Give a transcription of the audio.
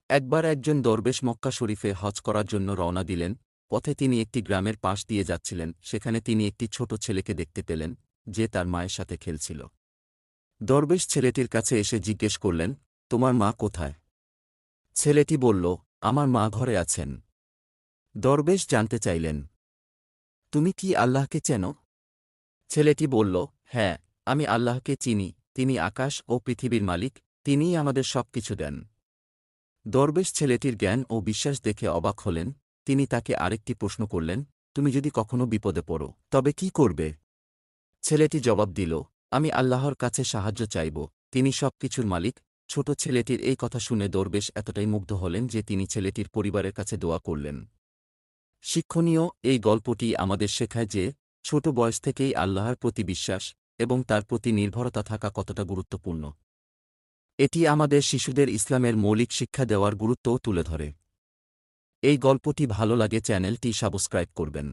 একবার একজন দরবেশ মক্কা শরীফে হজ করার জন্য রওনা দিলেন। পথে তিনি একটি গ্রামের পাশ দিয়ে যাচ্ছিলেন। সেখানে তিনি একটি ছোট ছেলেকে দেখতে পেলেন, যে তার মায়ের সাথে খেলছিল। দরবেশ ছেলেটির কাছে এসে জিজ্ঞেস করলেন, তোমার মা কোথায়? ছেলেটি বলল, আমার মা ঘরে আছেন। দরবেশ জানতে চাইলেন, তুমি কি আল্লাহকে চেনো? ছেলেটি বলল, হ্যাঁ, আমি আল্লাহকে চিনি। তিনি আকাশ ও পৃথিবীর মালিক, তিনিই আমাদের সব কিছু দেন। দরবেশ ছেলেটির জ্ঞান ও বিশ্বাস দেখে অবাক হলেন। তিনি তাকে আরেকটি প্রশ্ন করলেন, তুমি যদি কখনো বিপদে পড়ো, তবে কি করবে? ছেলেটি জবাব দিল, আমি আল্লাহর কাছে সাহায্য চাইব, তিনি সব কিছুর মালিক। ছোট ছেলেটির এই কথা শুনে দরবেশ এতটাই মুগ্ধ হলেন যে তিনি ছেলেটির পরিবারের কাছে দোয়া করলেন। শিক্ষণীয় এই গল্পটি আমাদের শেখায় যে, ছোট বয়স থেকেই আল্লাহর প্রতি বিশ্বাস এবং তার প্রতি নির্ভরতা থাকা কতটা গুরুত্বপূর্ণ। এটি আমাদের শিশুদের ইসলামের মৌলিক শিক্ষা দেওয়ার গুরুত্বও তুলে ধরে। এই গল্পটি ভালো লাগে চ্যানেলটি সাবস্ক্রাইব করবেন।